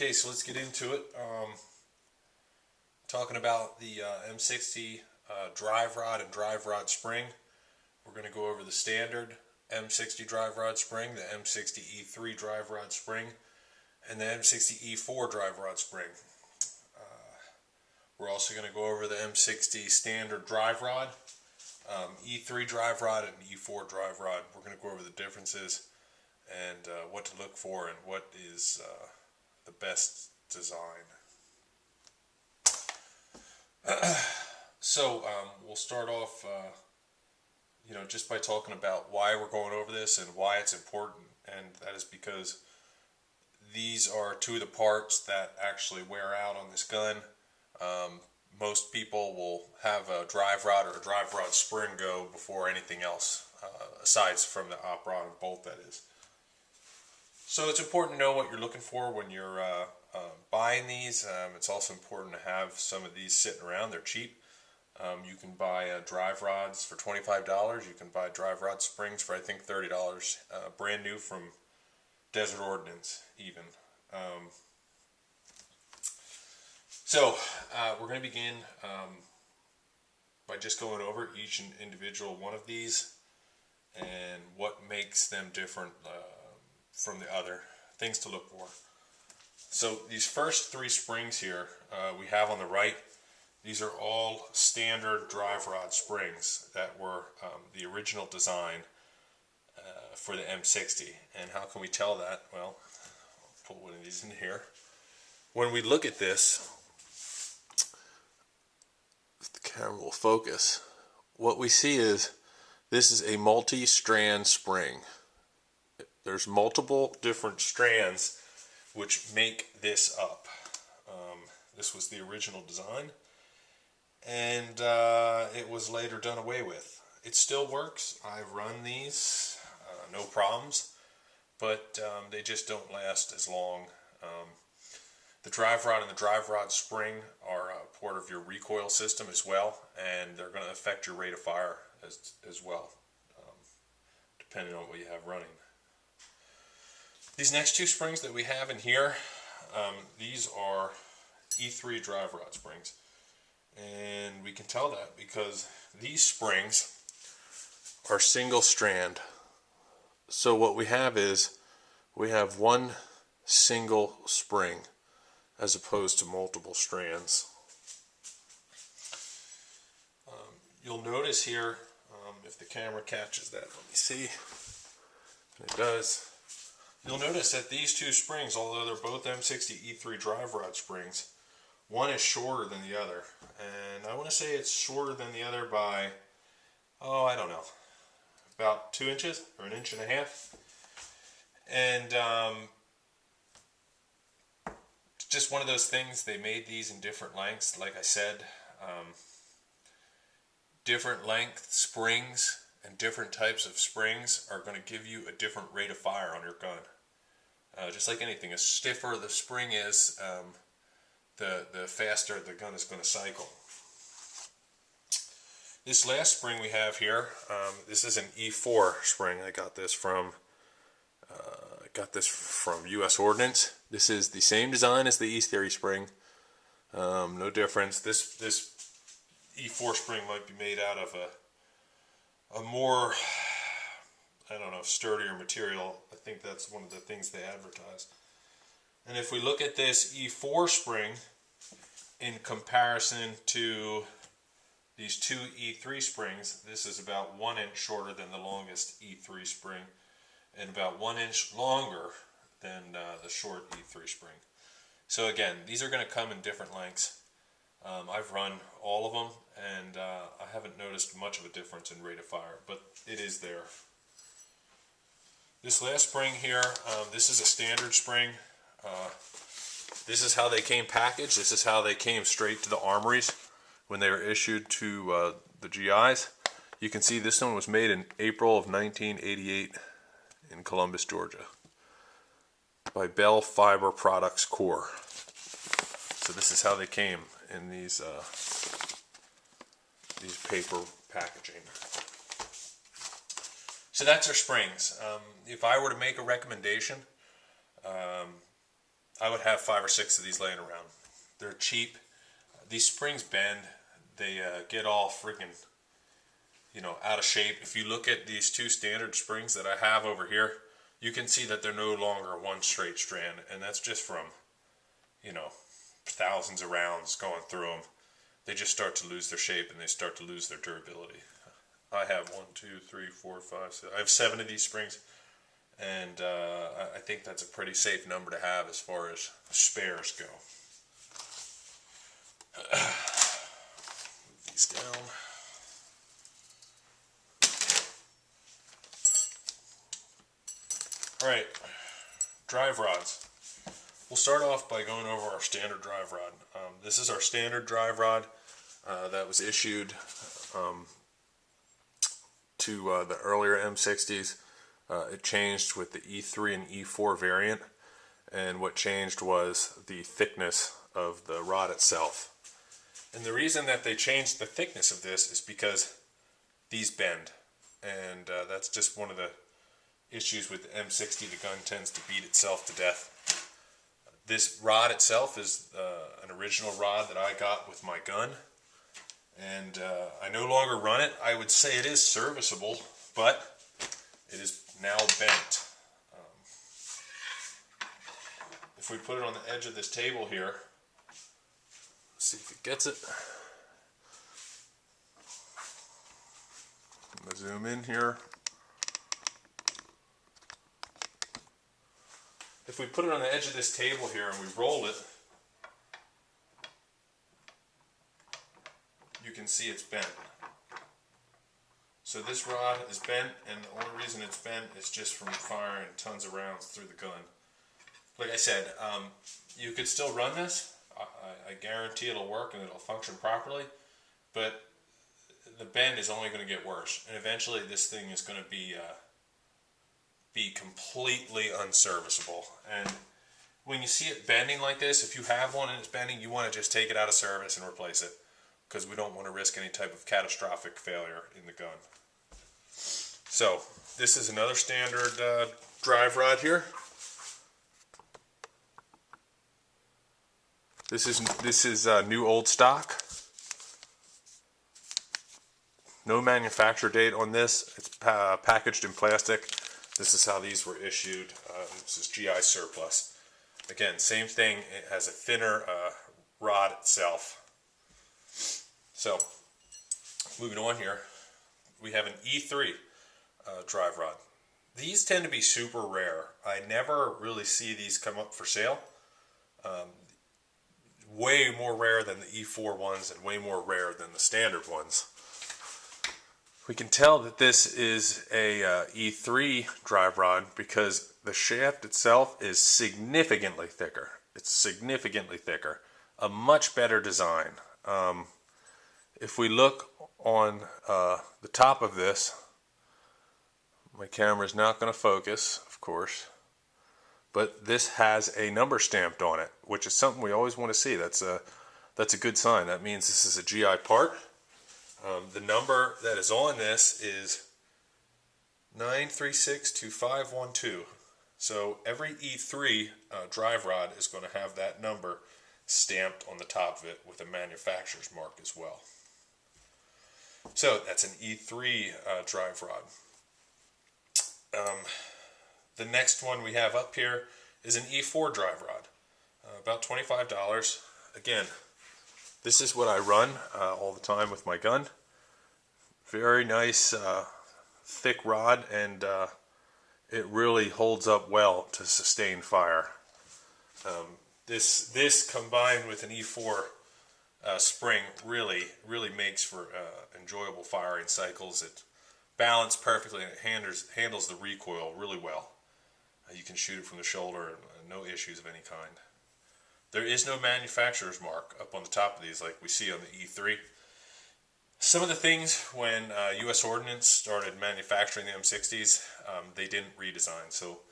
Okay, so let's get into it. Talking about the M60 drive rod and drive rod spring. We're going to go over the standard M60 drive rod spring, the M60 E3 drive rod spring, and the M60 E4 drive rod spring. We're also going to go over the M60 standard drive rod, E3 drive rod, and E4 drive rod. We're going to go over the differences and what to look for and what is the best design. So we'll start off just by talking about why we're going over this and why it's important, and that is because these are two of the parts that actually wear out on this gun. Most people will have a drive rod or a drive rod spring go before anything else, aside from the op rod and bolt, that is. So it's important to know what you're looking for when you're buying these. It's also important to have some of these sitting around. They're cheap. You can buy drive rods for $25. You can buy drive rod springs for I think $30, brand new from Desert Ordnance even. So we're going to begin by just going over each individual one of these and what makes them different from the other, things to look for. So these first three springs here we have on the right, these are all standard drive rod springs that were the original design for the M60. And how can we tell that? Well, I'll put one of these in here. When we look at this, if the camera will focus, what we see is this is a multi-strand spring. There's multiple different strands which make this up. This was the original design, and it was later done away with. It still works. I've run these, no problems, but they just don't last as long. The drive rod and the drive rod spring are a part of your recoil system as well, and they're going to affect your rate of fire as well, depending on what you have running. These next two springs that we have in here, these are E3 drive rod springs. And we can tell that because these springs are single strand. So what we have is we have one single spring as opposed to multiple strands. You'll notice here, if the camera catches that, let me see, it does. You'll notice that these two springs, although they're both M60 E3 drive rod springs, one is shorter than the other. And I want to say it's shorter than the other by, I don't know, about 2 inches or 1.5 inches. And just one of those things, they made these in different lengths. Like I said, different length springs and different types of springs are going to give you a different rate of fire on your gun. Just like anything, the stiffer the spring is, the faster the gun is going to cycle. This last spring we have here, this is an E4 spring. I got this from U.S. Ordnance. This is the same design as the E3 spring. No difference. This E4 spring might be made out of a more, I don't know, sturdier material. I think that's one of the things they advertise. And if we look at this E4 spring in comparison to these two E3 springs, this is about 1 inch shorter than the longest E3 spring and about 1 inch longer than the short E3 spring. So again, these are going to come in different lengths. I've run all of them, and I haven't noticed much of a difference in rate of fire, but it is there. This last spring here, this is a standard spring. This is how they came packaged. This is how they came straight to the armories when they were issued to the GIs. You can see this one was made in April of 1988 in Columbus, Georgia, by Bell Fiber Products Corps. So this is how they came in these paper packaging. So that's our springs. If I were to make a recommendation, I would have 5 or 6 of these laying around. They're cheap. These springs bend. They get all freaking, out of shape. If you look at these 2 standard springs that I have over here, you can see that they're no longer one straight strand, and that's just from, thousands of rounds going through them. They just start to lose their shape and they start to lose their durability. I have 1, 2, 3, 4, 5, 6. I have 7 of these springs, and I think that's a pretty safe number to have as far as spares go. Move these down. All right, drive rods. We'll start off by going over our standard drive rod. This is our standard drive rod that was issued to the earlier M60s. It changed with the E3 and E4 variant, and what changed was the thickness of the rod itself. And the reason that they changed the thickness of this is because these bend, and that's just one of the issues with the M60. The gun tends to beat itself to death. This rod itself is an original rod that I got with my gun, and I no longer run it. I would say it is serviceable, but it is now bent. If we put it on the edge of this table here, let's see if it gets it. I'm going to zoom in here. If we put it on the edge of this table here and we roll it, you can see it's bent. So this rod is bent, and the only reason it's bent is just from firing tons of rounds through the gun. Like I said, you could still run this. I guarantee it'll work and it'll function properly, but the bend is only going to get worse, and eventually this thing is going to be completely unserviceable. And when you see it bending like this, if you have one and it's bending, you want to just take it out of service and replace it, because we don't want to risk any type of catastrophic failure in the gun. So this is another standard drive rod here. This is new old stock. No manufacturer date on this. It's packaged in plastic. This is how these were issued. This is GI surplus. Again, same thing. It has a thinner rod itself. So, moving on here, we have an E3 drive rod. These tend to be super rare. I never really see these come up for sale. Way more rare than the E4 ones, and way more rare than the standard ones. We can tell that this is a E3 drive rod because the shaft itself is significantly thicker. It's significantly thicker. A much better design. If we look on the top of this, my camera is not going to focus, of course, but this has a number stamped on it, which is something we always want to see. That's a good sign. That means this is a GI part. The number that is on this is 9362512. So every E3 drive rod is going to have that number stamped on the top of it with a manufacturer's mark as well. So that's an E3 drive rod. The next one we have up here is an E4 drive rod, about $25. Again, this is what I run all the time with my gun. Very nice, thick rod, and it really holds up well to sustain fire. This combined with an E4 spring really makes for enjoyable firing cycles. It balanced perfectly, and it handles the recoil really well. You can shoot it from the shoulder, no issues of any kind. There is no manufacturer's mark up on the top of these like we see on the E3. Some of the things when U.S. Ordnance started manufacturing the M60s, they didn't redesign. So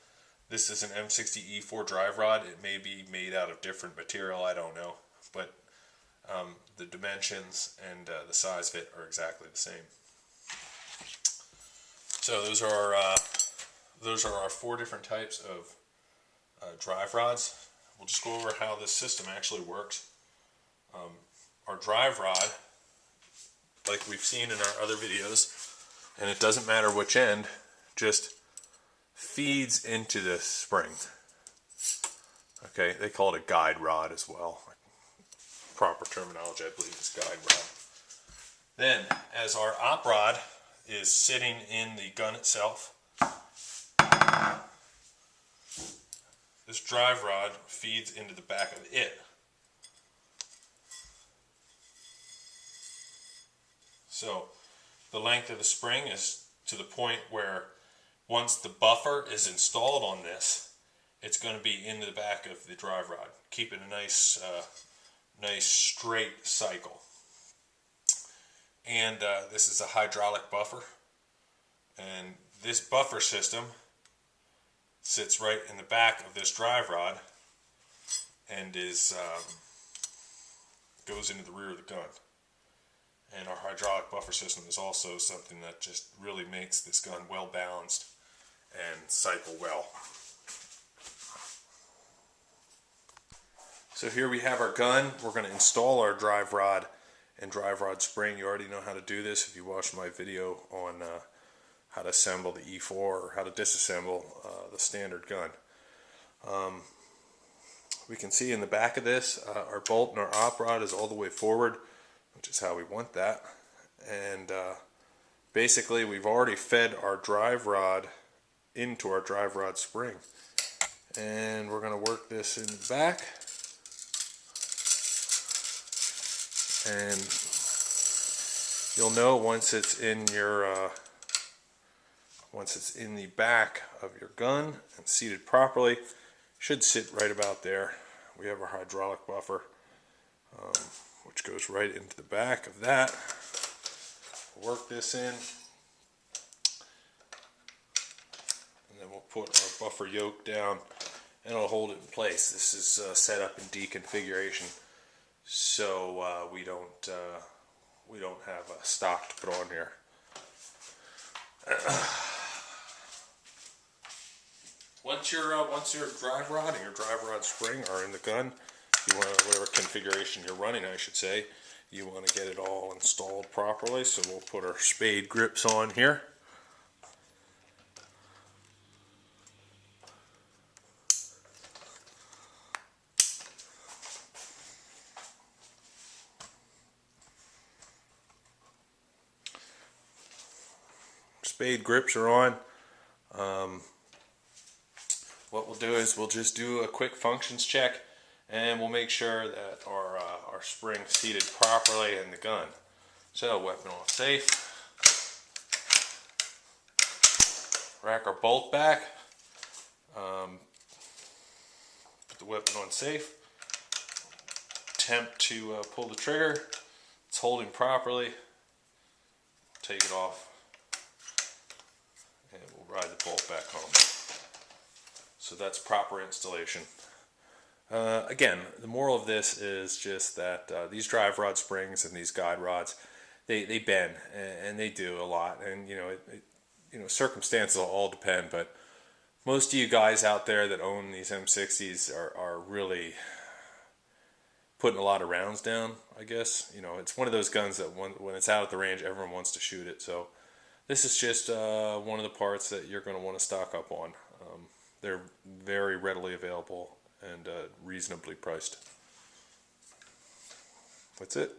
this is an M60 E4 drive rod. It may be made out of different material, I don't know. But the dimensions and the size of it are exactly the same. So those are our 4 different types of drive rods. we'll just go over how this system actually works. Our drive rod, like we've seen in our other videos, and it doesn't matter which end, just feeds into this spring. Okay, they call it a guide rod as well. Proper terminology, I believe, is guide rod. Then, as our op rod is sitting in the gun itself, this drive rod feeds into the back of it. So the length of the spring is to the point where once the buffer is installed on this, it's going to be into the back of the drive rod, keeping a nice straight cycle. And this is a hydraulic buffer, and this buffer system sits right in the back of this drive rod and goes into the rear of the gun. And our hydraulic buffer system is also something that just really makes this gun well balanced and cycle well. So here we have our gun. We're going to install our drive rod and drive rod spring. You already know how to do this if you watched my video on how to assemble the E4 or how to disassemble the standard gun. We can see in the back of this, our bolt and our op rod is all the way forward, which is how we want that. And basically we've already fed our drive rod into our drive rod spring. And we're going to work this in the back. And you'll know once it's in the back of your gun and seated properly, it should sit right about there. We have our hydraulic buffer, which goes right into the back of that. We'll work this in, and then we'll put our buffer yoke down, and it'll hold it in place. This is set up in deconfiguration, so we don't have a stock to put on here. Once your drive rod and your drive rod spring are in the gun, you want whatever configuration you're running, I should say, you want to get it all installed properly. So we'll put our spade grips on here. Spade grips are on. What we'll do is we'll just do a quick functions check, and we'll make sure that our spring's seated properly in the gun. So, weapon off safe. Rack our bolt back. Put the weapon on safe. Attempt to pull the trigger. It's holding properly. Take it off. And we'll ride the bolt back home. So that's proper installation. Again, the moral of this is just that these drive rod springs and these guide rods, they bend, and they do a lot. And circumstances will all depend, but most of you guys out there that own these M60s are really putting a lot of rounds down, I guess. It's one of those guns that when it's out at the range, everyone wants to shoot it. So this is just one of the parts that you're going to want to stock up on. They're very readily available and reasonably priced. That's it.